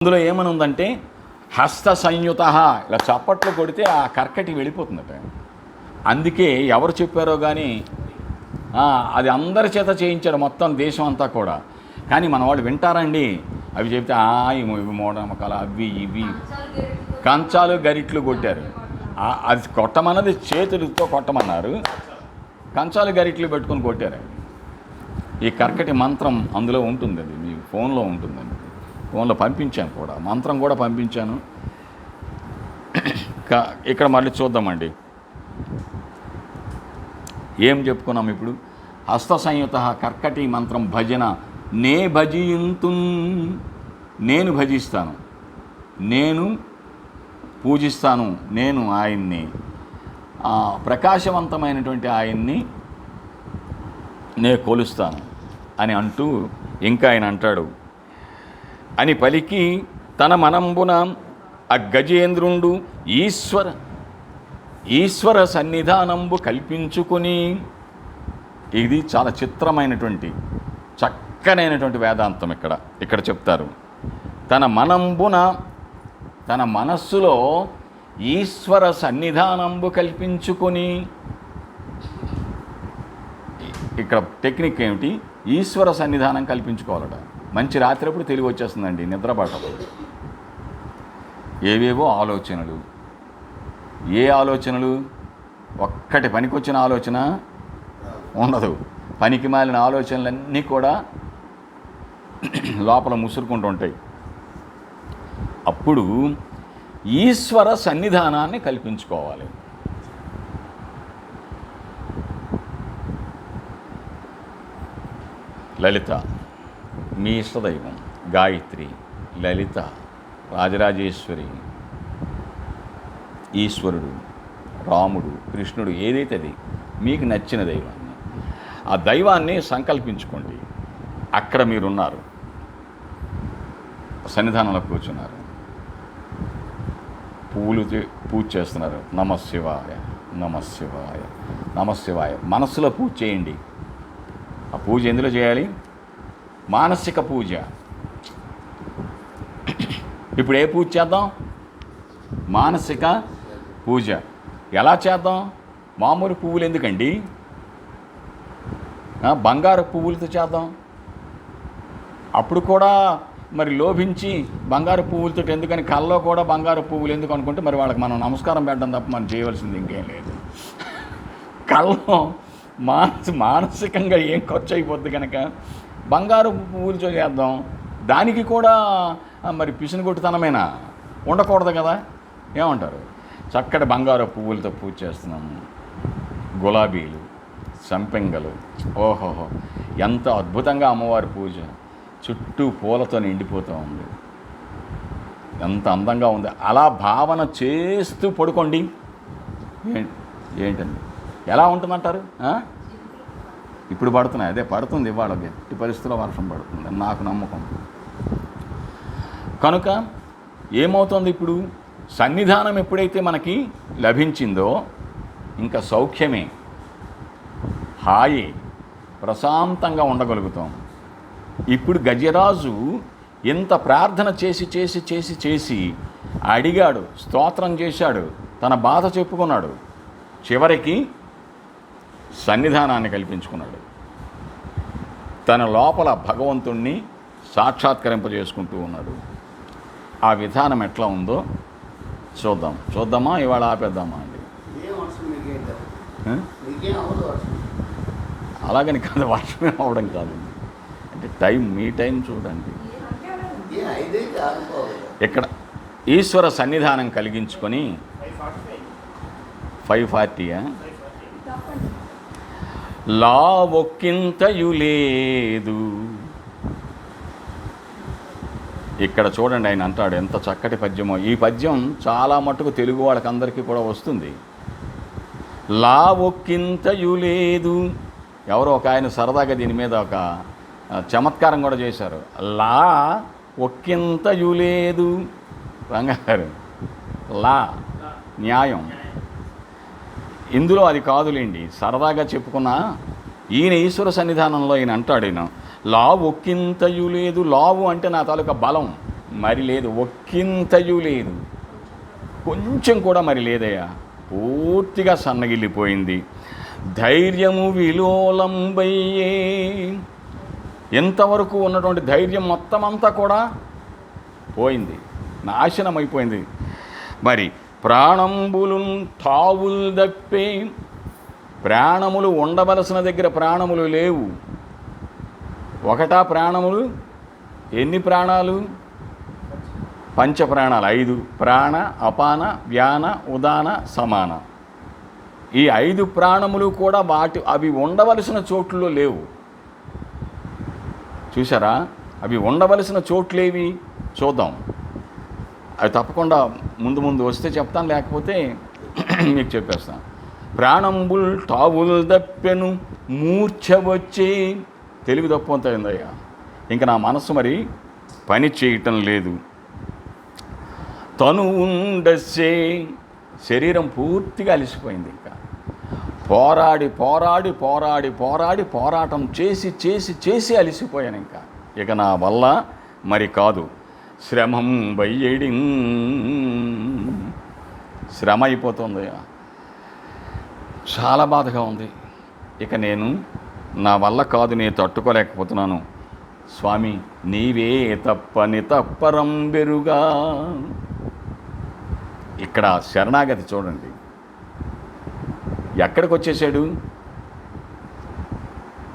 అందులో ఏమని ఉందంటే హస్త సంయుత, ఇలా చప్పట్లు కొడితే ఆ కర్కటి వెళ్ళిపోతుందట. అందుకే ఎవరు చెప్పారో కానీ అది అందరి చేత చేయించాడు మొత్తం దేశం అంతా కూడా. కానీ మన వాళ్ళు వింటారండి. అవి చెప్తే ఇవి మూఢనమ్మకాలు అవి ఇవి కంచాలు గరిట్లు కొట్టారు. అది కొట్టమన్నది చేతులతో కొట్టమన్నారు, కంచాలు గరిట్లు పెట్టుకొని కొట్టారు. ఈ కర్కటి మంత్రం అందులో ఉంటుంది, అది మీ ఫోన్లో ఉంటుందండి. ఫోన్లో పంపించాను కూడా, మంత్రం కూడా పంపించాను. ఇక్కడ మళ్ళీ చూద్దామండి ఏం చెప్పుకున్నాం ఇప్పుడు. హస్త సంయుత కర్కటి మంత్రం భజన నే భజింతు, నేను భజిస్తాను, నేను పూజిస్తాను, నేను ఆయన్ని ప్రకాశవంతమైనటువంటి ఆయన్ని నే కొలుస్తాను అని అంటూ ఇంకా ఆయన అంటాడు అని పలికి తన మనంబున అగ్గజేంద్రుండు ఈశ్వర సన్నిధానంబు కల్పించుకొని. ఇది చాలా చిత్రమైనటువంటి చక్కనైనటువంటి వేదాంతం ఇక్కడ చెప్తారు. తన మనంబున, తన మనస్సులో ఈశ్వర సన్నిధానంబు కల్పించుకొని. ఇక్కడ టెక్నిక్ ఏమిటి? ఈశ్వర సన్నిధానం కల్పించుకోవాలట. మంచి రాత్రిప్పుడు తెలివి వచ్చేస్తుందండి, నిద్రపట్టదు. ఏవేవో ఆలోచనలు, ఏ ఆలోచనలు? ఒక్కటి పనికొచ్చిన ఆలోచన ఉండదు. పనికి మాలిన ఆలోచనలన్నీ కూడా లోపల ముసురుకుంటూ ఉంటాయి. అప్పుడు ఈశ్వర సన్నిధానాన్ని కల్పించుకోవాలి. లలిత మీ ఇష్టదైవం, గాయత్రి, లలిత, రాజరాజేశ్వరి, ఈశ్వరుడు, రాముడు, కృష్ణుడు, ఏదైతే అది మీకు నచ్చిన దైవాన్ని, ఆ దైవాన్ని సంకల్పించుకోండి. అక్కడ మీరున్నారు, సన్నిధానంలో కూర్చున్నారు, పువ్వులు పూజ చేస్తున్నారు. నమశివాయ నమశివాయ నమశివాయ మనస్సులో పూజ చేయండి. ఆ పూజ ఎందులో చేయాలి? మానసిక పూజ. ఇప్పుడు ఏ పూజ చేద్దాం? మానసిక పూజ. ఎలా చేద్దాం? మామూలు పువ్వులు ఎందుకండి, బంగారు పువ్వులతో చేద్దాం. అప్పుడు కూడా మరి లోభించి బంగారు పువ్వులతో ఎందుకని, కళ్ళలో కూడా బంగారు పువ్వులు ఎందుకు అనుకుంటే మరి వాళ్ళకి మనం నమస్కారం పెట్టడం తప్ప మనం చేయవలసింది ఇంకేం లేదు. కళ్ళలో మానసికంగా ఏం ఖర్చు అయిపోద్ది కనుక బంగారు పువ్వులతో చేద్దాం. దానికి కూడా మరి పిసినగొట్టుతనమైనా ఉండకూడదు కదా. ఏమంటారు? చక్కటి బంగారు పువ్వులతో పూజ చేస్తున్నాము. గులాబీలు, సంపెంగలు, ఓహోహో ఎంత అద్భుతంగా అమ్మవారి పూజ చుట్టూ పూలతో నిండిపోతూ ఉంది, ఎంత అందంగా ఉంది. అలా భావన చేస్తూ పడుకోండి. ఏంటండి ఎలా ఉంటుందంటారు? ఇప్పుడు పడుతున్నాయి, అదే పడుతుంది, ఇవాళ ఎట్టి పరిస్థితుల్లో వర్షం పడుతుంది నాకు నమ్మకం. కనుక ఏమవుతుంది ఇప్పుడు? సన్నిధానం ఎప్పుడైతే మనకి లభించిందో ఇంకా సౌఖ్యమే, హాయి, ప్రశాంతంగా ఉండగలుగుతాం. ఇప్పుడు గజరాజు ఎంత ప్రార్థన చేసి చేసి చేసి చేసి అడిగాడు, స్తోత్రం చేశాడు, తన బాధ చెప్పుకున్నాడు, చివరికి సన్నిధానాన్ని కల్పించుకున్నాడు. తన లోపల భగవంతుణ్ణి సాక్షాత్కరింపజేసుకుంటూ ఉన్నాడు. ఆ విధానం ఎట్లా ఉందో చూద్దామా? ఇవాళ ఆపేద్దామా అండి? అలాగని కాదు, వర్షమే అవడం కాదు, అంటే మీ టైం చూడండి. ఇక్కడ ఈశ్వర సన్నిధానం కలిగించుకొని 5:40 లా ఒక్కింతయు లేదు. ఇక్కడ చూడండి, ఆయన అంటాడు ఎంత చక్కటి పద్యమో. ఈ పద్యం చాలా మట్టుకు తెలుగు వాళ్ళకందరికీ కూడా వస్తుంది. లా ఒక్కింతయు లేదు. ఎవరో ఒక ఆయన సరదాగా దీని మీద ఒక చమత్కారం కూడా చేశారు. లా ఒక్కింతయు లేదు. రంగారు లా న్యాయం, ఇందులో అది కాదులేండి, సరదాగా చెప్పుకున్నా. ఈయన ఈశ్వర సన్నిధానంలో ఈయన అంటాడు, ఈయన లావు ఒక్కింతయు లేదు. లావు అంటే నా తాలూకా బలం, మరి లేదు, ఒక్కింతయు లేదు, కొంచెం కూడా మరి లేదయ్యా. పూర్తిగా సన్నగిల్లిపోయింది. ధైర్యము విలోలంబయ్యే, ఎంతవరకు ఉన్నటువంటి ధైర్యం మొత్తం అంతా కూడా పోయింది, నాశనం అయిపోయింది. మరి ప్రాణంబులు తావుల్ దప్పే, ప్రాణములు ఉండవలసిన దగ్గర ప్రాణములు లేవు. ఒకటా ప్రాణములు? ఎన్ని ప్రాణాలు? పంచప్రాణాలు, 5: ప్రాణ, అపాన, వ్యాన, ఉదాన, సమాన. ఈ 5 ప్రాణములు కూడా అవి ఉండవలసిన చోట్లలో లేవు. చూసారా? అవి ఉండవలసిన చోట్లేవి చూద్దాం. అవి తప్పకుండా ముందు ముందు వస్తే చెప్తాను, లేకపోతే మీకు చెప్పేస్తాను. ప్రాణంబుల్ తావుల్ దప్పెను మూర్ఛ వచ్చే, తెలివి తప్పవుతాయిందయ్యా. ఇంకా నా మనస్సు మరి పని చేయటం లేదు. తను ఉండసే, శరీరం పూర్తిగా అలసిపోయింది. ఇంకా పోరాటం చేసి అలసిపోయాను. ఇక నా వల్ల మరి కాదు. శ్రమం బయ్యడి, శ్రమ అయిపోతుంది, చాలా బాధగా ఉంది. ఇక నా వల్ల కాదు, నేను తట్టుకోలేకపోతున్నాను. స్వామి నీవే తప్పని తప్పరం బెరుగా. ఇక్కడ శరణాగతి చూడండి, ఎక్కడికి వచ్చేసాడు.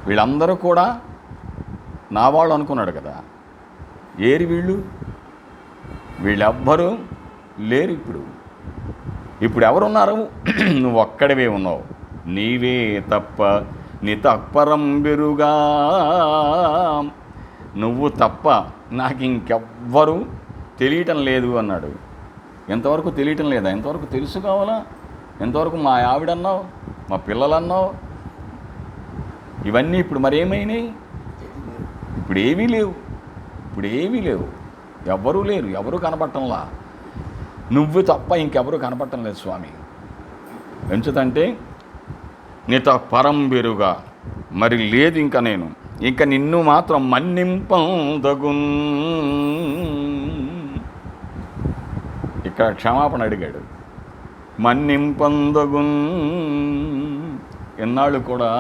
వీళ్ళందరూ కూడా నా వాళ్ళు అనుకున్నాడు కదా. ఏరి వీళ్ళెవ్వరూ లేరు. ఇప్పుడు ఎవరున్నారు? నువ్వు ఒక్కడివే ఉన్నావు. నీవే తప్ప నీ తప్పరం బెరుగా, నువ్వు తప్ప నాకు ఇంకెవ్వరూ తెలియటం లేదు అన్నాడు. ఎంతవరకు తెలియటం లేదా? ఎంతవరకు తెలుసు కావాలా? ఎంతవరకు మా ఆవిడన్నావు, మా పిల్లలన్నావు, ఇవన్నీ ఇప్పుడు మరేమైనాయి? ఇప్పుడు ఏమీ లేవు. ఎవ్వరూ లేరు, ఎవరూ కనపడటంలా. నువ్వు తప్ప ఇంకెవరూ కనపడటం లేదు స్వామి. ఎంచుతంటే నీతో పరం బెరుగా, మరి లేదు ఇంకా నేను. ఇంకా నిన్ను మాత్రం మన్నింపదగున్. ఇక్కడ క్షమాపణ అడిగాడు. మన్నింపందగున్, ఎన్నాళ్ళు కూడా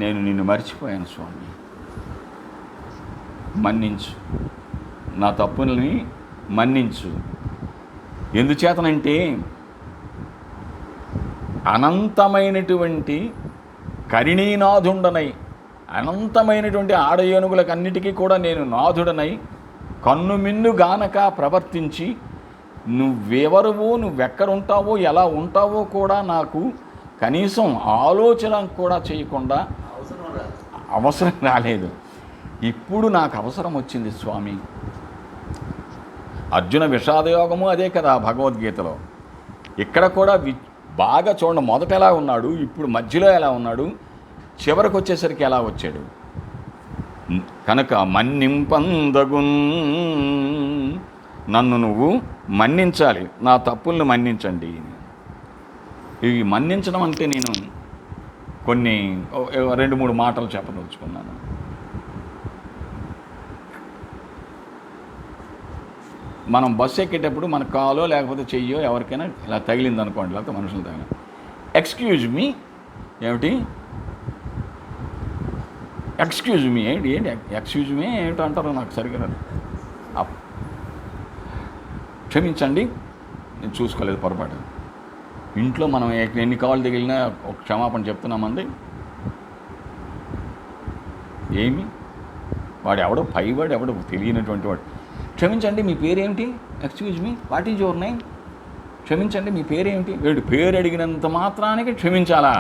నేను నిన్ను మర్చిపోయాను స్వామి, మన్నించు, నా తప్పుల్ని మన్నించు. ఎందుచేతనంటే అనంతమైనటువంటి కరిణీనాథుండనై, అనంతమైనటువంటి ఆడ ఏనుగులకన్నిటికీ కూడా నేను నాథుడనై కన్నుమిన్ను గానక ప్రవర్తించి, నువ్వెవరువో, నువ్వెక్కడుంటావో, ఎలా ఉంటావో కూడా నాకు కనీసం ఆలోచన కూడా చేయకుండా అవసరం రాలేదు. ఇప్పుడు నాకు అవసరం వచ్చింది స్వామి. అర్జున విషాదయోగము అదే కదా భగవద్గీతలో. ఇక్కడ కూడా బాగా చూడండి, మొదట ఎలా ఉన్నాడు, ఇప్పుడు మధ్యలో ఎలా ఉన్నాడు, చివరికి వచ్చేసరికి ఎలా వచ్చాడు. కనుక మన్నింపందగున్, నన్ను నువ్వు మన్నించాలి, నా తప్పుల్ని మన్నించండి. ఇవి మన్నించడం అంటే నేను కొన్ని 2-3 మాటలు చెప్పదలుచుకున్నాను. మనం బస్సు ఎక్కేటప్పుడు మన కాలో లేకపోతే చెయ్యో ఎవరికైనా ఇలా తగిలింది అనుకోండి, లేకపోతే మనుషులు తగిలింది, ఎక్స్క్యూజ్ మీ ఏమిటి, ఎక్స్క్యూజ్ మీ ఏంటి ఎక్స్క్యూజ్ మీ ఏమిటి అంటారో నాకు సరిగ్గా క్షమించండి, నేను చూసుకోలేదు, పొరపాటు. ఇంట్లో మనం ఎన్ని కాళ్ళు తగిలినా ఒక క్షమాపణ చెప్తున్నామండి. ఏమి వాడు ఎవడో పైవాడు, ఎవడో తెలియనటువంటి వాడు, క్షమించండి మీ పేరేమిటి, excuse me what is your name, క్షమించండి మీ పేరేమిటి. వీడు పేరు అడిగినంత మాత్రానికి క్షమించాలా?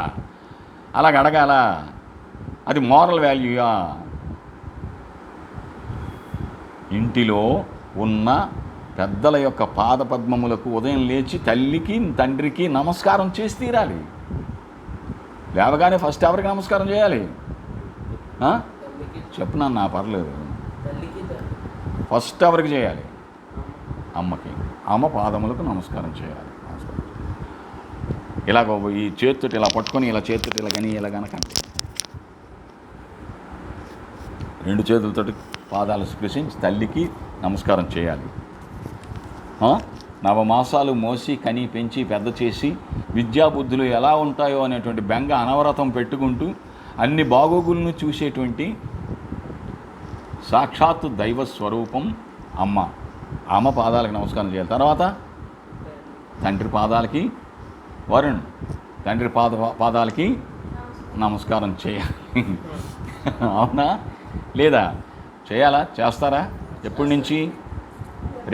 అలాగ అడగాలా? అది మోరల్ వాల్యూయా? ఇంటిలో ఉన్న పెద్దల యొక్క పాదపద్మములకు ఉదయం లేచి తల్లికి తండ్రికి నమస్కారం చేసి తీరాలి. లేవగానే ఫస్ట్ ఎవరికి నమస్కారం చేయాలి? చెప్పునా, నా పర్లేదు, ఫస్ట్ ఎవరికి చేయాలి? అమ్మకి. అమ్మ పాదములకు నమస్కారం చేయాలి. ఇలాగ ఈ చేతితోటి ఇలా పట్టుకొని, ఇలా చేతితోటి ఇలా కానీ ఇలా కనుక 2 చేతులతోటి పాదాలు స్పృశించి తల్లికి నమస్కారం చేయాలి. నవమాసాలు మోసి కని పెంచి పెద్ద చేసి విద్యాబుద్ధులు ఎలా ఉంటాయో అనేటువంటి బెంగ అనవరతం పెట్టుకుంటూ అన్ని బాగోగులను చూసేటువంటి సాక్షాత్తు దైవ స్వరూపం అమ్మ పాదాలకు నమస్కారం చేయాలి. తర్వాత తండ్రి పాదాలకి, వరుణ్ తండ్రి పాదాలకి నమస్కారం చేయాలి. అవునా లేదా? చేయాలా? చేస్తారా? ఎప్పటి నుంచి?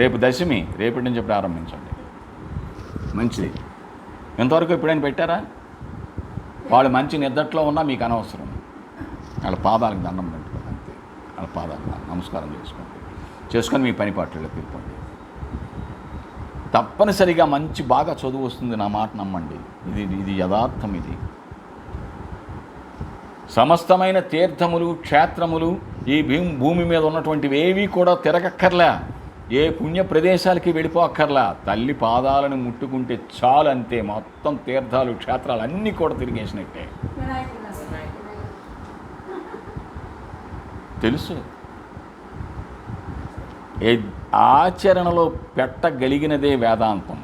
రేపు దశమి, రేపటి నుంచి ప్రారంభించండి. మంచిది. ఎంతవరకు ఎప్పుడైనా పెట్టారా? వాళ్ళు మంచి నిద్రలో ఉన్నా మీకు అనవసరం. వాళ్ళ పాదాలకు దండం పెట్టుకోండి అంతే. వాళ్ళ పాదాలకు నమస్కారం చేసుకొని మీ పని పాటలకు వెళ్ళిపోండి. తప్పనిసరిగా మంచి బాగా చదువు వస్తుంది, నా మాట నమ్మండి. ఇది యథార్థం. ఇది సమస్తమైన తీర్థములు, క్షేత్రములు ఈ భూమి మీద ఉన్నటువంటివి ఏవి కూడా తిరగక్కర్లా, ఏ పుణ్య ప్రదేశాలకి వెళ్ళిపోక్కర్లా. తల్లి పాదాలను ముట్టుకుంటే చాలు, అంతే. మొత్తం తీర్థాలు, క్షేత్రాలు అన్నీ కూడా తిరిగేసినట్టే. తెలుసు. ఆచరణలో పెట్టగలిగినదే వేదాంతం.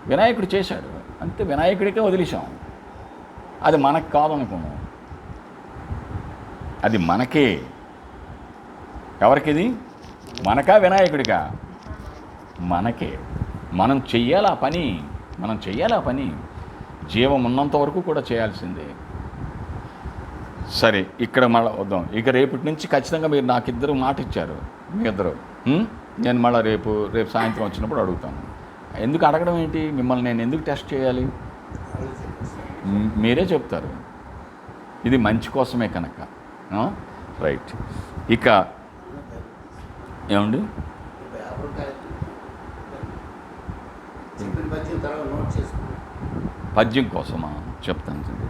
వినాయకుడు చేశాడు అంతే, వినాయకుడికే వదిలేశాం. అది మనకు కాదనుకున్నాం, అది మనకే. ఎవరికిది? మనకా వినాయకుడికా? మనకే. మనం చెయ్యాలి ఆ పని. జీవం ఉన్నంత వరకు కూడా చేయాల్సిందే. సరే, ఇక్కడ మళ్ళీ వద్దాం. ఇక రేపటి నుంచి ఖచ్చితంగా మీరు నాకు ఇద్దరు మాట ఇచ్చారు, మీ ఇద్దరు. నేను మళ్ళీ రేపు సాయంత్రం వచ్చినప్పుడు అడుగుతాను. ఎందుకు అడగడం ఏంటి? మిమ్మల్ని నేను ఎందుకు టెస్ట్ చేయాలి? మీరే చెప్తారు. ఇది మంచి కోసమే కనుక. రైట్. ఇక ఏమండి? పద్యం కోసమా? చెప్తాను.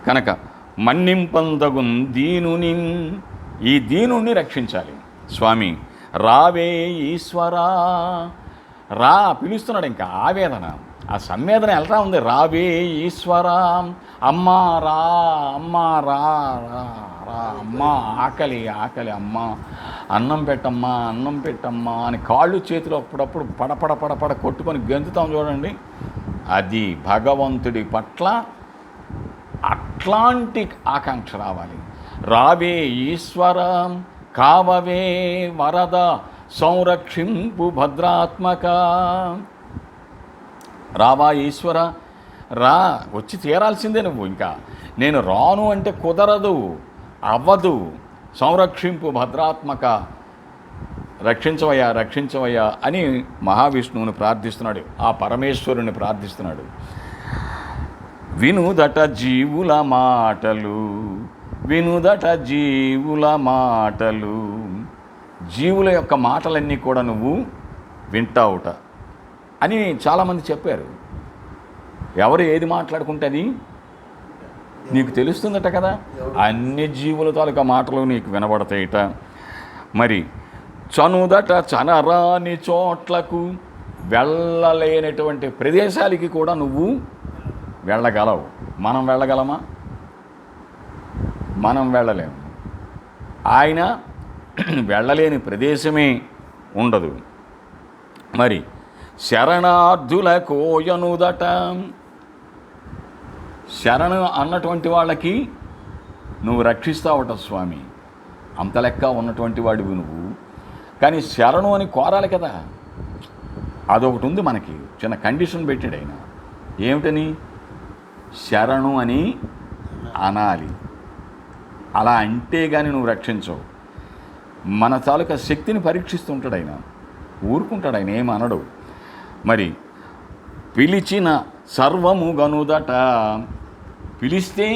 కనుక మన్నింపందగుం దీనుని, ఈ దీనుణ్ణి రక్షించాలి. స్వామి రావే ఈశ్వరా, రా పిలుస్తున్నాడు. ఇంకా ఆవేదన, ఆ సంవేదన ఎలా ఉంది? రావే ఈశ్వరా, అమ్మా రా, అమ్మా రా రా రా, అమ్మా ఆకలి అమ్మా, అన్నం పెట్టమ్మా అని కాళ్ళు చేతులు అప్పుడప్పుడు పడపడ కొట్టుకొని గెంతుతాం చూడండి. అది భగవంతుడి పట్ల అట్లాంటి ఆకాంక్ష రావాలి. రావే ఈశ్వర కావవే వరద సంరక్షింపు భద్రాత్మక. రావా ఈశ్వర, రా, వచ్చి తీరాల్సిందే నువ్వు. ఇంకా నేను రాను అంటే కుదరదు, అవ్వదు. సంరక్షింపు భద్రాత్మక, రక్షించవయ్యా అని మహావిష్ణువుని ప్రార్థిస్తున్నాడు, ఆ పరమేశ్వరుని ప్రార్థిస్తున్నాడు. వినుదట జీవుల మాటలు, జీవుల యొక్క మాటలన్నీ కూడా నువ్వు వింటావుట అని చాలామంది చెప్పారు. ఎవరు ఏది మాట్లాడుకుంటే అది నీకు తెలుస్తుందట కదా. అన్ని జీవుల తాలూకా మాటలు నీకు వినబడతాయిట. మరి చనుదట చనరాని చోట్లకు, వెళ్ళలేనటువంటి ప్రదేశాలకి కూడా నువ్వు వెళ్ళగలవు. మనం వెళ్ళగలమా? మనం వెళ్ళలేము. ఆయన వెళ్ళలేని ప్రదేశమే ఉండదు. మరి శరణార్థుల కోయనుదట, శరణు అన్నటువంటి వాళ్ళకి నువ్వు రక్షిస్తావట స్వామి. అంత లెక్క ఉన్నటువంటి వాడివి నువ్వు. కానీ శరణు అని కోరాలి కదా. అదొకటి ఉంది మనకి, చిన్న కండిషన్ పెట్టాడు ఆయన. ఏమిటని? శరణు అని అనాలి. అలా అంటే కానీ నువ్వు రక్షించవు. మన తాలూకా శక్తిని పరీక్షిస్తుంటాడు ఆయన. ఊరుకుంటాడు ఆయన, ఏమనడు. మరి పిలిచిన సర్వము గనుదట, పిలిస్తే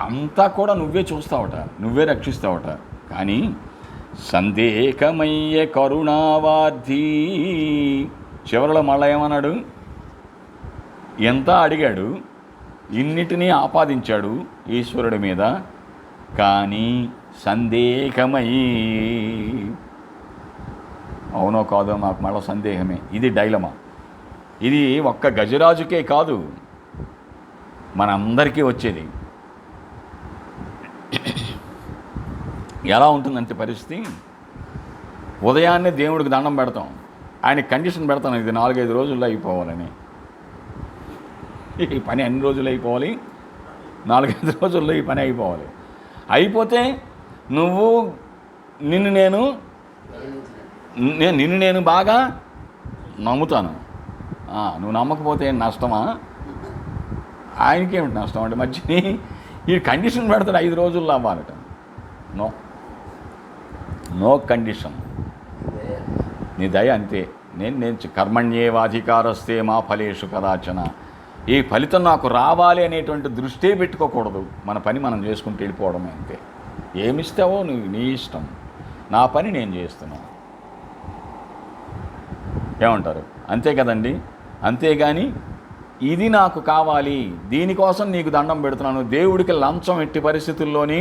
అంతా కూడా నువ్వే చూస్తావట, నువ్వే రక్షిస్తావట. కానీ సందేహమయ్య కరుణావార్థి, చివరిలో మళ్ళా ఏమన్నాడు? ఎంత అడిగాడు, ఇన్నిటినీ ఆపాదించాడు ఈశ్వరుడి మీద. కానీ సందేహమయ్యి, అవునో కాదో మాకు మళ్ళీ సందేహమే. ఇది డైలమా. ఇది ఒక్క గజరాజుకే కాదు, మనందరికీ వచ్చేది. ఎలా ఉంటుందంటే పరిస్థితి, ఉదయాన్నే దేవుడికి దండం పెడతాం, ఆయన కండిషన్ పెడతాను, ఇది 4-5 రోజుల్లో అయిపోవాలని. ఈ పని అన్ని రోజులు అయిపోవాలి, 4-5 రోజుల్లో ఈ పని అయిపోవాలి. అయిపోతే నువ్వు నిన్ను నేను బాగా నమ్ముతాను. నువ్వు నమ్మకపోతే ఏం నష్టమా? ఆయనకేమిటి నష్టం అంటే మధ్యని ఈ కండిషన్ పెడతాడు 5 రోజుల్లో అవ్వాలట. నో కండిషన్, నీ దయ అంతే. నేను కర్మణ్యేవాధికారస్తే మా ఫలేషు కదాచన. ఈ ఫలితం నాకు రావాలి అనేటువంటి దృష్టే పెట్టుకోకూడదు. మన పని మనం చేసుకుంటూ వెళ్ళిపోవడమే అంతే. ఏమిస్తావో నువ్వు నీ ఇష్టం, నా పని నేను చేస్తున్నాను. ఏమంటారు? అంతే కదండి. అంతేగాని ఇది నాకు కావాలి, దీనికోసం నీకు దండం పెడుతున్నాను, దేవుడికి లంచం ఎట్టి పరిస్థితుల్లోని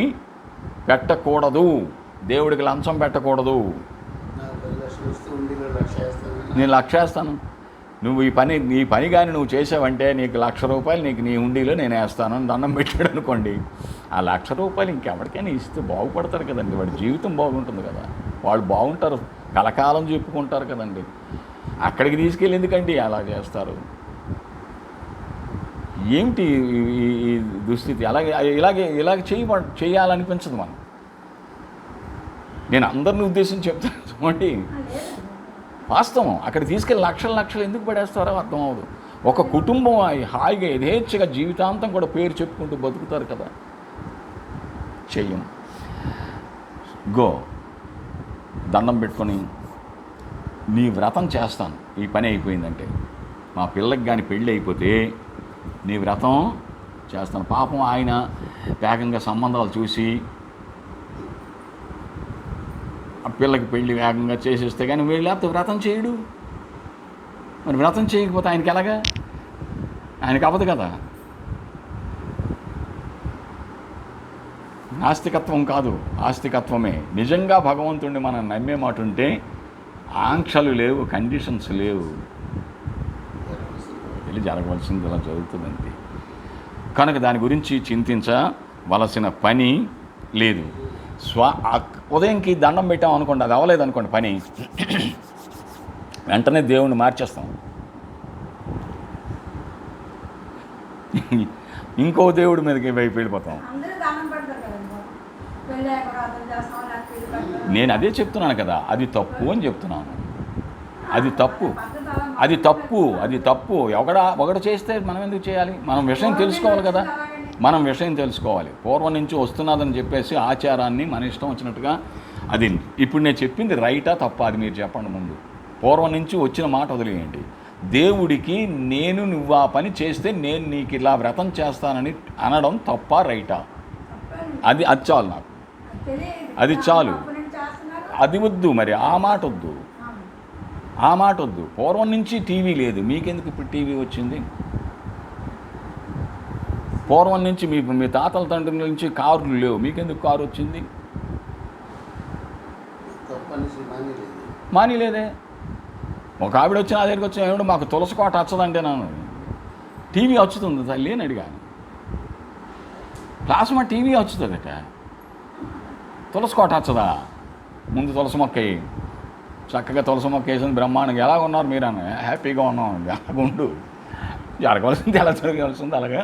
పెట్టకూడదు. దేవుడికి లంచం పెట్టకూడదు. నేను 1,00,000 వేస్తాను, నువ్వు ఈ పని కానీ నువ్వు చేసావంటే నీకు 1,00,000 రూపాయలు నీకు నీ హుండీలో నేను వేస్తాను అని దండం పెట్టాడు అనుకోండి. ఆ 1,00,000 రూపాయలు ఇంకెవరికైనా ఇస్తే బాగుపడతారు కదండి, వాడి జీవితం బాగుంటుంది కదా, వాళ్ళు బాగుంటారు, కలకాలం చెప్పుకుంటారు కదండి. అక్కడికి తీసుకెళ్ళి ఎందుకండి అలా చేస్తారు? ఏమిటి ఈ దుస్థితి? ఇలాగే చేయాలనిపించదు మనం. నేను అందరిని ఉద్దేశించి చెప్తాను చూడండి, వాస్తవం. అక్కడ తీసుకెళ్ళి లక్షలు ఎందుకు పడేస్తారో అర్థం అవ్వదు. ఒక కుటుంబం హాయిగా యథేచ్ఛగా జీవితాంతం కూడా పేరు చెప్పుకుంటూ బతుకుతారు కదా. చెయ్యం. గో దండం పెట్టుకొని నీ వ్రతం చేస్తాను, ఈ పని అయిపోయిందంటే. మా పిల్లకి కానీ పెళ్ళి అయిపోతే నీ వ్రతం చేస్తాను. పాపం ఆయన వేగంగా సంబంధాలు చూసి ఆ పిల్లకి పెళ్ళి వేగంగా చేసేస్తే కానీ వీళ్ళు లేకపోతే వ్రతం చేయడు. మరి వ్రతం చేయకపోతే ఆయనకి ఎలాగా? ఆయనకి అవ్వదు కదా. నాస్తికత్వం కాదు, ఆస్తికత్వమే. నిజంగా భగవంతుడిని మనం నమ్మే మాట ఉంటే ఆంక్షలు లేవు, కండిషన్స్ లేవు. వెళ్ళి జరగవలసింది ఇలా జరుగుతుందంతే. కనుక దాని గురించి చింతించవలసిన పని లేదు. ఉదయంకి దండం పెట్టాం అనుకోండి, అది అవ్వలేదు అనుకోండి పని, వెంటనే దేవుణ్ణి మార్చేస్తాం, ఇంకో దేవుడి మీదకి వైపు వెళ్ళిపోతాం. నేను అదే చెప్తున్నాను కదా, అది తప్పు అని చెప్తున్నాను. అది తప్పు. ఒకడు చేస్తే మనం ఎందుకు చేయాలి? మనం విషయం తెలుసుకోవాలి కదా, మనం విషయం తెలుసుకోవాలి. పూర్వం నుంచి వస్తున్నదని చెప్పేసి ఆచారాన్ని మన ఇష్టం వచ్చినట్టుగా, అది ఇప్పుడు నేను చెప్పింది రైటా తప్పా అది మీరు చెప్పండి ముందు. పూర్వం నుంచి వచ్చిన మాట వదిలేయండి. దేవుడికి నువ్వు ఆ పని చేస్తే నేను నీకు ఇలా వ్రతం చేస్తానని అనడం తప్పా రైటా? అది చాలు నాకు, అది చాలు. అది వద్దు, మరి ఆ మాట వద్దు. పూర్వం నుంచి టీవీ లేదు, మీకెందుకు ఇప్పుడు టీవీ వచ్చింది? పూర్వం నుంచి మీ తాతల తండ్రి నుంచి కార్లు లేవు, మీకెందుకు కారు వచ్చింది? మానేలేదే. ఒక ఆవిడ వచ్చి నా దగ్గరికి వచ్చిన ఏమిటో మాకు తులసి కోట వచ్చదంటే నన్ను టీవీ వచ్చుతుంది తల్లి అని అడిగాను. ప్లాస్మా టీవీ వచ్చుతుందట, తులసి కోట వచ్చదా? ముందు తులసి మొక్క చక్కగా తులసి మొక్క వేసింది బ్రహ్మాండంగా. ఎలా ఉన్నారు మీరు అని? హ్యాపీగా ఉన్నాం. అలాగుండు, జరగవలసింది ఎలా జరగవలసింది అలాగా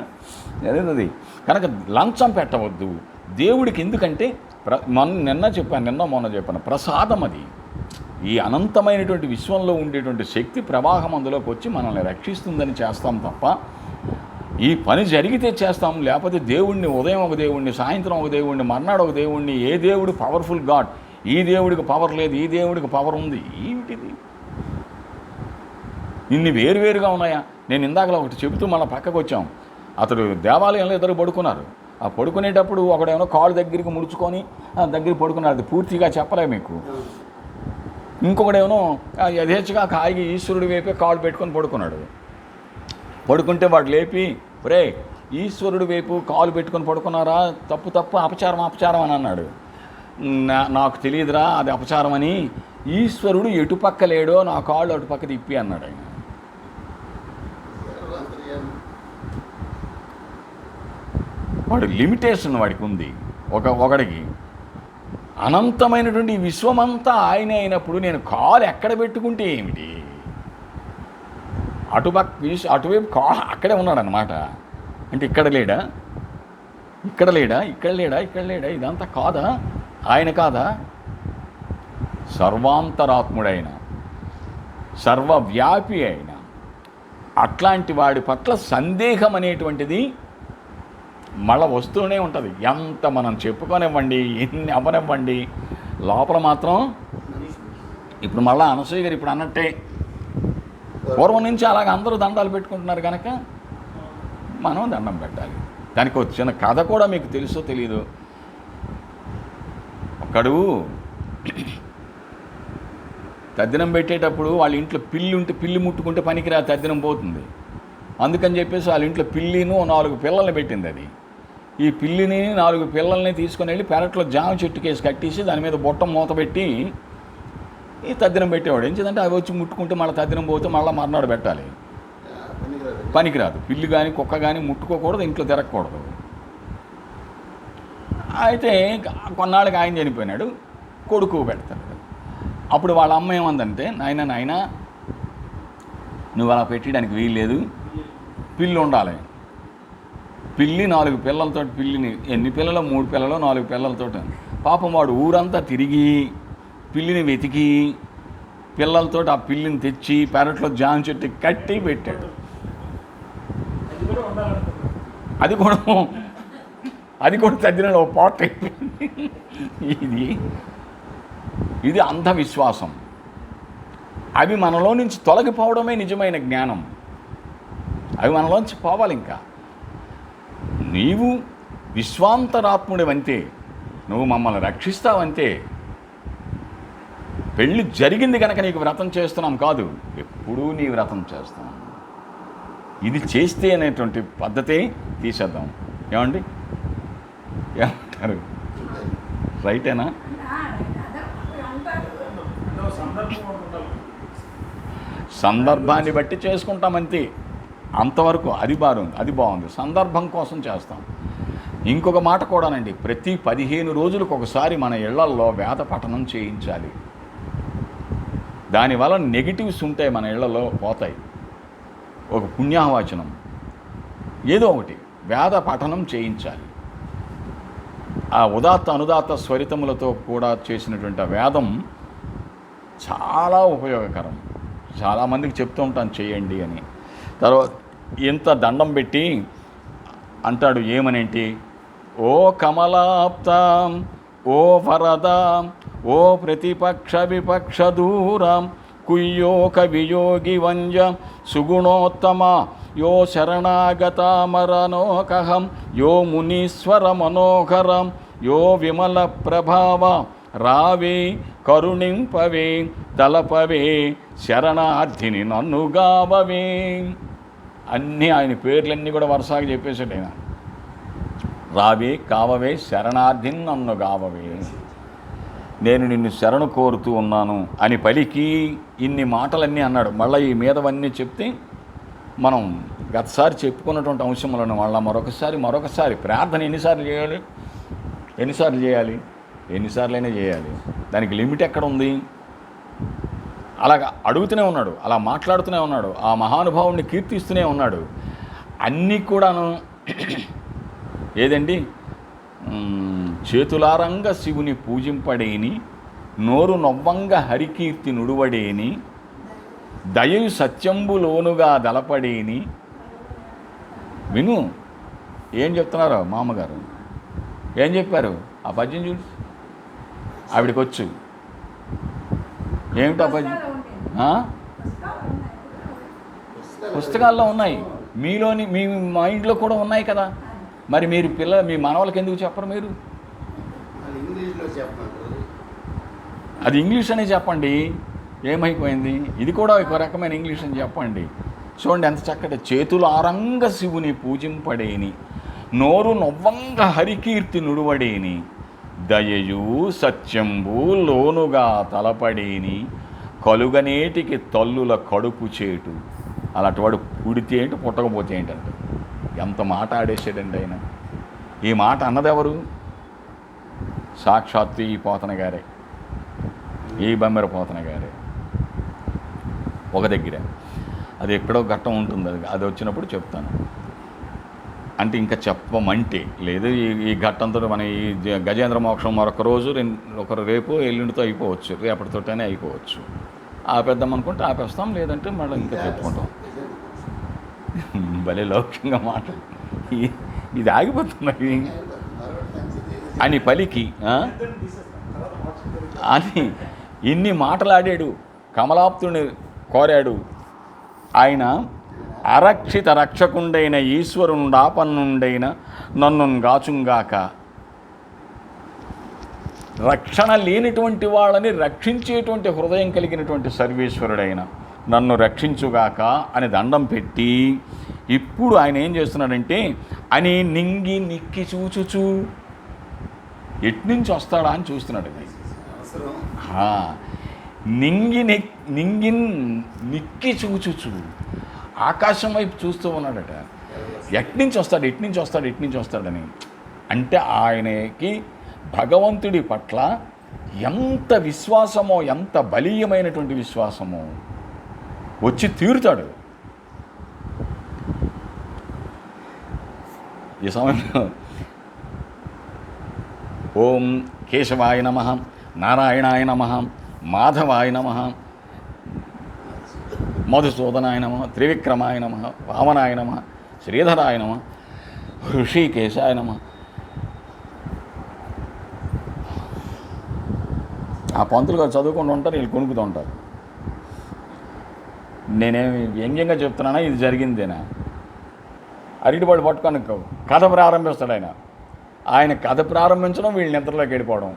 జరిగింది. కనుక లంచం పెట్టవద్దు దేవుడికి. ఎందుకంటే నిన్న చెప్పాను, ప్రసాదం అది. ఈ అనంతమైనటువంటి విశ్వంలో ఉండేటువంటి శక్తి ప్రవాహం అందులోకి వచ్చి మనల్ని రక్షిస్తుందని చేస్తాం తప్ప, ఈ పని జరిగితే చేస్తాం. లేకపోతే దేవుణ్ణి ఉదయం ఒక దేవుణ్ణి, సాయంత్రం ఒక దేవుణ్ణి, మర్నాడు ఒక దేవుణ్ణి, ఏ దేవుడు పవర్ఫుల్ గాడ్, ఈ దేవుడికి పవర్ లేదు, ఈ దేవుడికి పవర్ ఉంది, ఏమిటిది? ఇన్ని వేరువేరుగా ఉన్నాయా? నేను ఇందాకలో ఒకటి చెబుతూ మళ్ళీ పక్కకు వచ్చాం. అతడు దేవాలయంలో ఇద్దరు పడుకున్నారు. ఆ పడుకునేటప్పుడు ఒకడేమో కాళ్ళు దగ్గరికి ముడుచుకొని దగ్గర పడుకున్నాడు, అది పూర్తిగా చెప్పలే మీకు. ఇంకొకడేమో యథేచ్ఛగా కాయికి ఈశ్వరుడి వైపే కాళ్ళు పెట్టుకొని పడుకున్నాడు. పడుకుంటే వాడు లేపి, ఒరే ఈశ్వరుడి వైపు కాలు పెట్టుకొని పడుకున్నారా, తప్పు, అపచారం అని అన్నాడు. నాకు తెలియదురా అది అపచారం అని, ఈశ్వరుడు ఎటుపక్క లేడో నా కాళ్ళు అటుపక్క తిప్పి అన్నాడు ఆయన. వాడు లిమిటేషన్ వాడికి ఉంది. ఒకడికి అనంతమైనటువంటి ఈ విశ్వమంతా ఆయనే అయినప్పుడు నేను కాలు ఎక్కడ పెట్టుకుంటే ఏమిటి? అటువైపు అక్కడే ఉన్నాడనమాట. అంటే ఇక్కడ లేడా, ఇక్కడ లేడా, ఇక్కడ లేడా, ఇక్కడ లేడా? ఇదంతా కాదా? ఆయన కాదా? సర్వాంతరాత్ముడైన, సర్వవ్యాపి అయిన అట్లాంటి వాడి పట్ల సందేహం అనేటువంటిది మళ్ళీ వస్తూనే ఉంటుంది. ఎంత మనం చెప్పుకొనివ్వండి, ఎన్ని అవ్వనివ్వండి, లోపల మాత్రం ఇప్పుడు మళ్ళీ అనసూయ గారు ఇప్పుడు అన్నట్టే పూర్వం నుంచి అలాగ అందరూ దండాలు పెట్టుకుంటున్నారు కనుక మనం దండం పెట్టాలి. దానికి వచ్చిన కథ కూడా మీకు తెలుసో తెలీదు. ఒకడు తద్దినం పెట్టేటప్పుడు వాళ్ళ ఇంట్లో పిల్లి ఉంటే పిల్లి ముట్టుకుంటే పనికిరా, తద్దినం పోతుంది. అందుకని చెప్పేసి వాళ్ళ ఇంట్లో పిల్లిను 4 పిల్లల్ని పెట్టింది. అది ఈ పిల్లిని 4 పిల్లల్ని తీసుకొని వెళ్ళి పెరట్లో జామ చెట్టుకేసి కట్టేసి దాని మీద బుట్ట మూత పెట్టి ఈ తద్దినం పెట్టేవాడు. ఏంటంటే అవి వచ్చి ముట్టుకుంటే మళ్ళీ తద్దినం పోతే మళ్ళీ మర్నాడు పెట్టాలి, పనికిరాదు. పిల్లి కానీ కుక్క కానీ ముట్టుకోకూడదు, ఇంట్లో తిరగకూడదు. అయితే కొన్నాళ్ళకి ఆయన చనిపోయినాడు, కొడుకు పెడతాడు. అప్పుడు వాళ్ళ అమ్మ ఏమందంటే, నాయన నువ్వు అలా పెట్టడానికి వీల్లేదు, పిల్లి ఉండాలి. పిల్లి 4 పిల్లలతో, పిల్లిని ఎన్ని పిల్లలు, 3 పిల్లలు 4 పిల్లలతో. పాపం వాడు ఊరంతా తిరిగి పిల్లిని వెతికి పిల్లలతో ఆ పిల్లిని తెచ్చి పెరట్లో జామ చెట్టు కట్టి పెట్టాడు. అది కూడా తద్దిన ఒక పాట అయిపోయింది. ఇది అంధవిశ్వాసం. అవి మనలో నుంచి తొలగిపోవడమే నిజమైన జ్ఞానం. అవి మనలోంచి పోవాలి. ఇంకా నీవు విశ్వాంతరాత్ముడివంతే, నువ్వు మమ్మల్ని రక్షిస్తావంతే. పెళ్ళి జరిగింది కనుక నీకు వ్రతం చేస్తున్నాం కాదు, ఎప్పుడూ నీ వ్రతం చేస్తాం. ఇది చేస్తే అనేటువంటి పద్ధతే తీసేద్దాం. ఏమండి, ఏమంటారు? రైటేనా? సందర్భాన్ని బట్టి చేసుకుంటామంతే, అంతవరకు. అది బాగుంది. సందర్భం కోసం చేస్తాం. ఇంకొక మాట కూడానండి, ప్రతి 15 రోజులకు ఒకసారి మన ఇళ్లల్లో వేద పఠనం చేయించాలి. దానివల్ల నెగిటివ్స్ ఉంటాయి, మన ఇళ్లలో పోతాయి. ఒక పుణ్యవాచనం ఏదో ఒకటి వేద పఠనం చేయించాలి. ఆ ఉదాత్త అనుదాత్త స్వరితములతో కూడా చేసినటువంటి ఆ వేదం చాలా ఉపయోగకరం. చాలామందికి చెప్తూ ఉంటాను చేయండి అని. తర్వాత ఇంత దండం పెట్టి అంటాడు ఏమనేంటి, ఓ కమలాప్తాం, ఓ వరదాం, ఓ ప్రతిపక్ష విపక్ష దూరం, కుయ్యోక వియోగి వంజ సుగుణోత్తమ, యో శరణాగతామరనోకహం, యో మునీశ్వర మనోహరం, యో విమల ప్రభావ, రావే కరుణింపవే, తలపవే శరణార్థిని నన్నుగావవే. అన్నీ ఆయన పేర్లన్నీ కూడా వరుసగా చెప్పేసాడు ఆయన. రావే కావవే శరణార్థిని నన్నుగావవే, నేను నిన్ను శరణు కోరుతూ ఉన్నాను అని పలికి ఇన్ని మాటలన్నీ అన్నాడు. మళ్ళీ ఈ మీదవన్నీ చెప్తే మనం గతసారి చెప్పుకున్నటువంటి అంశములను మళ్ళీ మరొకసారి ప్రార్థన ఎన్నిసార్లు చేయాలి? ఎన్నిసార్లైనా చేయాలి. దానికి లిమిట్ ఎక్కడ ఉంది? అలాగా అడుగుతూనే ఉన్నాడు, అలా మాట్లాడుతూనే ఉన్నాడు, ఆ మహానుభావుడిని కీర్తిస్తూనే ఉన్నాడు. అన్నీ కూడాను ఏదండి, చేతులారంగ శివుని పూజింపడేని, నోరు నొవ్వంగ హరికీర్తి నుడువడేని, దయయు సత్యంబులోనుగా దలపడేని. విను ఏం చెప్తున్నారో మామగారు, ఏం చెప్పారు ఆ పద్యం చూడు. ఆవిడికి వచ్చు. ఏమిటా పద్యం? పుస్తకాల్లో ఉన్నాయి, మీ మైండ్లో కూడా ఉన్నాయి కదా. మరి మీరు మీ మనవలకి ఎందుకు చెప్పరు? మీరు అది ఇంగ్లీష్ అనే చెప్పండి, ఏమైపోయింది? ఇది కూడా ఒక రకమైన ఇంగ్లీష్ అని చెప్పండి. చూడండి ఎంత చక్కటి. చేతులు ఆరంగ శివుని పూజింపడేని, నోరు నొవ్వంగ హరికీర్తి నుడువడేని, దయయు సత్యంబు లోనుగా తలపడేని, కలుగనేటికి తల్లుల కడుపు చేటు. అలాంటి వాడు పుడితే ఏంటి, పుట్టకపోతే ఏంటంటే ఎంత మాట ఆడేసాడండి ఆయన. ఈ మాట అన్నదెవరు? సాక్షాత్తు ఈ పోతన గారే, ఈ బమ్మెర పోతన గారే ఒక దగ్గర. అది ఎక్కడో ఘట్టం ఉంటుంది, అది వచ్చినప్పుడు చెప్తాను. అంటే ఇంకా చెప్పమంటే లేదు, ఈ ఘట్టంతో మన ఈ గజేంద్ర మోక్షం మరొక రోజు ఒకరు రేపు ఎల్లుండితో అయిపోవచ్చు, రేపటితోటనే అయిపోవచ్చు. ఆపేద్దాం అనుకుంటే ఆపేస్తాం, లేదంటే మళ్ళీ ఇంకా చెప్పుకుంటాం. భలే లౌక్యంగా మాట ఇది ఆగిపోతున్నది అని పలికి అని ఇన్ని మాటలాడాడు, కమలాప్తుని కోరాడు. ఆయన అరక్షిత రక్షకుండైన ఈశ్వరుండాపన్నుండైన నన్ను గాచుంగాక. రక్షణ లేనిటువంటి వాళ్ళని రక్షించేటువంటి హృదయం కలిగినటువంటి సర్వేశ్వరుడైన నన్ను రక్షించుగాక అని దండం పెట్టి, ఇప్పుడు ఆయన ఏం చేస్తున్నాడంటే అని నింగి నిక్కి చూచుచు ఎట్నుంచి వస్తాడా అని చూస్తున్నాడు. నింగి నిక్కి చూచుచు ఆకాశం వైపు చూస్తూ ఉన్నాడట. ఎట్నుంచి వస్తాడని. అంటే ఆయనకి భగవంతుడి పట్ల ఎంత విశ్వాసమో, ఎంత బలీయమైనటువంటి విశ్వాసమో, వచ్చి తీరుతాడు. ఈ సమయంలో ఓం కేశవాయ నమః, నారాయణాయ నమః, మాధవాయ నమః, మధుసూదనాయ నమః, త్రివిక్రమాయ నమః, వామనాయ నమః, శ్రీధరాయ నమః, హృషికేశాయ నమః. ఆ పంతులు గారు చదువుకుంటూ ఉంటారు, వీళ్ళు కొనుక్కుతూ ఉంటారు. నేనేమి వ్యంగ్యంగా చెప్తున్నానా, ఇది జరిగిందేనా? అరటిపడి పట్టుకొని కథ ప్రారంభిస్తాడు ఆయన కథ ప్రారంభించడం, వీళ్ళు నిద్రలోకి వెళ్ళిపోవడం,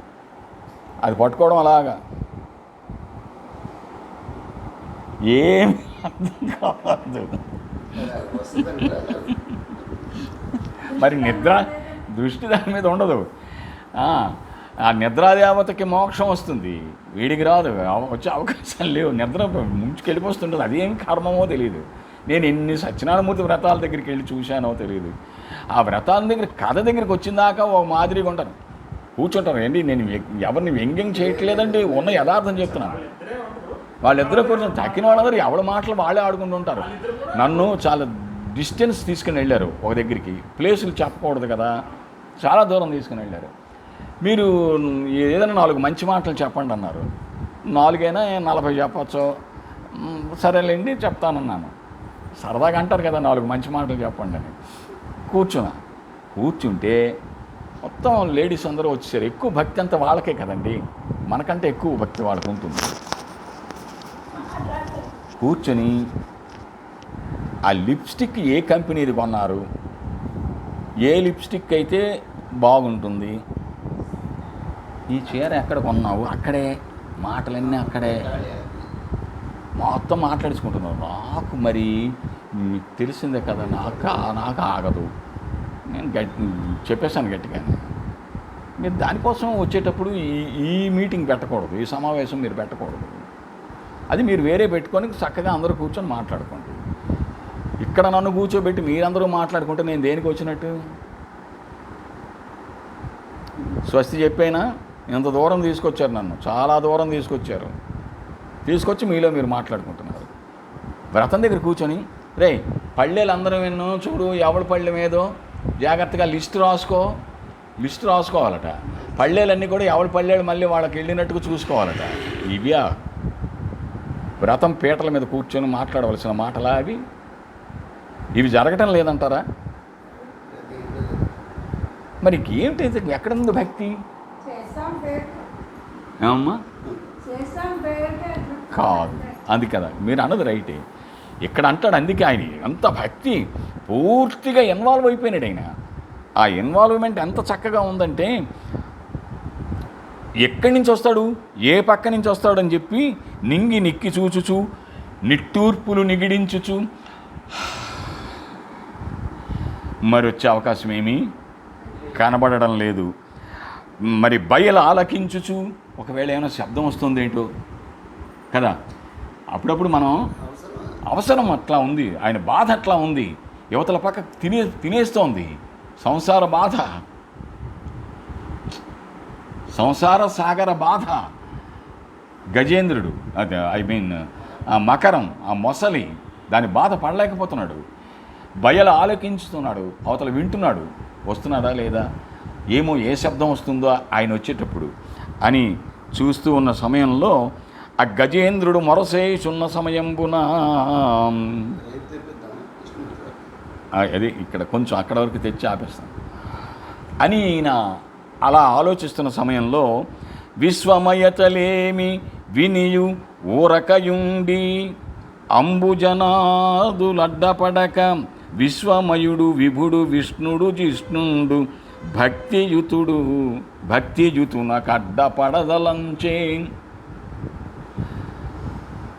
అది పట్టుకోవడం అలాగా ఏమి అర్థం కావద్దు. మరి నిద్ర దృష్టి దాని మీద ఉండదు. ఆ నిద్రాదేవతకి మోక్షం వస్తుంది, వీడికి రాదు, వచ్చే అవకాశాలు లేవు. నిద్ర ముంచుకెళ్ళిపోతుంటుంది, అదేం కర్మమో తెలియదు. నేను ఎన్ని సత్యనారాయణమూర్తి వ్రతాల దగ్గరికి వెళ్ళి చూశానో తెలియదు. ఆ వ్రతాల దగ్గర కథ దగ్గరికి వచ్చిందాకా ఒక మాదిరిగా ఉంటారు, కూర్చుంటారు. ఏంటి నేను ఎవరిని వ్యంగ్యం చేయట్లేదండి, ఉన్న యథార్థం చెప్తున్నాను. వాళ్ళిద్దరూ కొంచెం తక్కిన వాళ్ళందరూ ఎవరి మాటలు వాళ్ళే ఆడుకుంటూ ఉంటారు. నన్ను చాలా డిస్టెన్స్ తీసుకుని వెళ్ళారు ఒక దగ్గరికి, ప్లేసులు చెప్పకూడదు కదా, చాలా దూరం తీసుకుని వెళ్ళారు. మీరు ఏదైనా 4 మంచి మాటలు చెప్పండి అన్నారు. 4 అయినా 40 చెప్పచ్చు. సరేలేండి చెప్తానన్నాను. సరదాగా అంటారు కదా 4 మంచి మాటలు చెప్పండి అని. కూర్చుంటే మొత్తం లేడీస్ అందరూ వచ్చేసారు. ఎక్కువ భక్తి అంతా వాళ్ళకే కదండి, మనకంటే ఎక్కువ భక్తి వాళ్ళకు ఉంటుంది. కూర్చొని ఆ లిప్స్టిక్ ఏ కంపెనీది కొన్నారు, ఏ లిప్స్టిక్ అయితే బాగుంటుంది, ఈ చీర ఎక్కడ కొన్నావు, అక్కడే మాటలన్నీ అక్కడే మొత్తం మాట్లాడుచుకుంటున్నారు. నాకు మరి మీకు తెలిసిందే కదా, నాకు ఆగదు. నేను చెప్పేశాను గట్టిగానే, మీరు దానికోసం వచ్చేటప్పుడు ఈ మీటింగ్ పెట్టకూడదు, ఈ సమావేశం మీరు పెట్టకూడదు. అది మీరు వేరే పెట్టుకొని చక్కగా అందరూ కూర్చొని మాట్లాడుకోండి. ఇక్కడ నన్ను కూర్చోబెట్టి మీరందరూ మాట్లాడుకుంటే నేను దేనికి వచ్చినట్టు? స్వస్తి చెప్పైనా ఇంత దూరం తీసుకొచ్చారు, నన్ను చాలా దూరం తీసుకొచ్చి మీలో మీరు మాట్లాడుకుంటున్నారు. వ్రతం దగ్గర కూర్చొని రే పళ్ళేలు అందరూ విన్నో చూడు, ఎవరి పళ్ళెం ఏదో జాగ్రత్తగా లిస్ట్ రాసుకోవాలట. పళ్ళేలన్నీ కూడా ఎవరి పళ్ళేలు మళ్ళీ వాళ్ళకి వెళ్ళినట్టుగా చూసుకోవాలట. ఇవ్యా వ్రతం పీటల మీద కూర్చొని మాట్లాడవలసిన మాటలా అవి? ఇవి జరగటం లేదంటారా? మరి ఏంటైతే ఎక్కడుంది భక్తి? ఏమమ్మా కాదు, అది కదా మీరు అన్నది రైటే. ఇక్కడ అంటాడు, అందుకే ఆయన అంత భక్తి పూర్తిగా ఇన్వాల్వ్ అయిపోయినాడు ఆయన. ఆ ఇన్వాల్వ్మెంట్ ఎంత చక్కగా ఉందంటే, ఎక్కడి నుంచి వస్తాడు, ఏ పక్క నుంచి వస్తాడని చెప్పి నింగి నిక్కి చూచుచు, నిట్టూర్పులు నిగిడించుచు, మరి వచ్చే అవకాశం ఏమీ కనబడడం లేదు. మరి బయలు ఆలకించుచు, ఒకవేళ ఏమైనా శబ్దం వస్తుంది ఏంటో కదా, అప్పుడప్పుడు మనం అవసరం అట్లా ఉంది, ఆయన బాధ అట్లా ఉంది, యువతల పక్క తినేస్తోంది సంసార బాధ. సంసార సాగర బాధ. గజేంద్రుడు అదే ఆ మకరం, ఆ మొసలి దాని బాధ పడలేకపోతున్నాడు. బయలు ఆలోకించుతున్నాడు, అవతల వింటున్నాడు, వస్తున్నాడా లేదా, ఏమో ఏ శబ్దం వస్తుందో ఆయన వచ్చేటప్పుడు అని చూస్తూ ఉన్న సమయంలో ఆ గజేంద్రుడు మొరసేచున్న సమయంబున, అది ఇక్కడ కొంచెం అక్కడ వరకు తెచ్చి ఆపేస్తాను అని ఈయన అలా ఆలోచిస్తున్న సమయంలో విశ్వమయతలేమి వినియు ఊరకయుండి అంబుజనాదులడ్డపడక విశ్వమయుడు విభుడు విష్ణుడు జిష్ణుండు భక్తియుతునకడ్డపడదలంచే.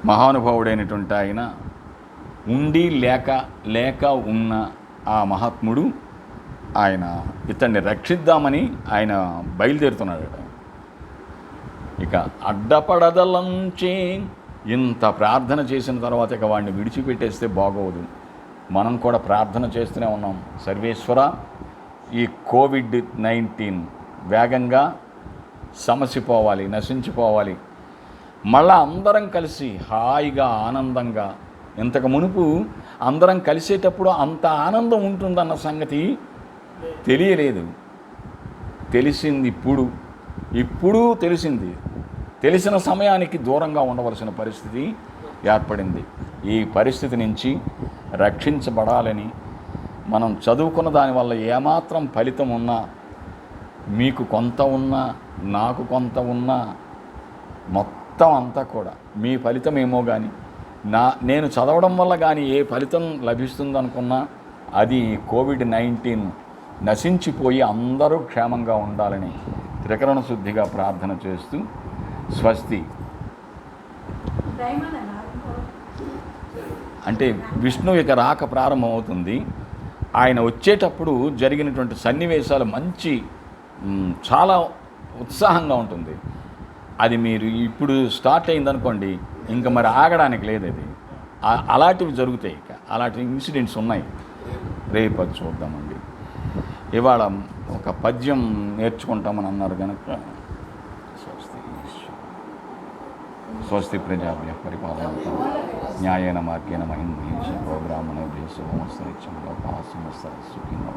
మహానుభావుడైనటువంటి ఆయన ఉండి లేక ఉన్న ఆ మహాత్ముడు ఆయన ఇతన్ని రక్షిద్దామని ఆయన బయలుదేరుతున్నాడు. ఇక అడ్డపడదలంచే, ఇంత ప్రార్థన చేసిన తర్వాత ఇక వాడిని విడిచిపెట్టేస్తే బాగోదు. మనం కూడా ప్రార్థన చేస్తూనే ఉన్నాం, సర్వేశ్వర ఈ కోవిడ్-19 వేగంగా సమసిపోవాలి, నశించిపోవాలి, మళ్ళా అందరం కలిసి హాయిగా ఆనందంగా. ఇంతకు మునుపు అందరం కలిసేటప్పుడు అంత ఆనందం ఉంటుందన్న సంగతి తెలియలేదు. తెలిసింది ఇప్పుడు తెలిసింది. తెలిసిన సమయానికి దూరంగా ఉండవలసిన పరిస్థితి ఏర్పడింది. ఈ పరిస్థితి నుంచి రక్షించబడాలని మనం చదువుకున్న దానివల్ల ఏమాత్రం ఫలితం ఉన్నా, మీకు కొంత ఉన్నా నాకు కొంత ఉన్నా, మొత్తం అంతా కూడా మీ ఫలితం ఏమో కానీ నేను చదవడం వల్ల కానీ ఏ ఫలితం లభిస్తుందనుకున్నా అది కోవిడ్-19 నశించిపోయి అందరూ క్షేమంగా ఉండాలని త్రికరణ శుద్ధిగా ప్రార్థన చేస్తూ స్వస్తి. అంటే విష్ణు ఇక రాక ప్రారంభమవుతుంది. ఆయన వచ్చేటప్పుడు జరిగినటువంటి సన్నివేశాలు చాలా ఉత్సాహంగా ఉంటుంది. అది మీరు ఇప్పుడు స్టార్ట్ అయిందనుకోండి, ఇంకా మరి ఆగడానికి లేదు. అది అలాంటివి జరుగుతాయి. ఇక అలాంటి ఇన్సిడెంట్స్ ఉన్నాయి. రేపు అది చూద్దామండి. ఇవాళ ఒక పద్యం నేర్చుకుంటామని అన్నారు కనుక స్వస్తి ప్రజాభ్య పరిపాలయంతాం న్యాయేన మార్గేణ మహిం మహిష బ్రాహ్మణో దేశమస్తనిత్యం లోకాः సమస్తः సుఖినో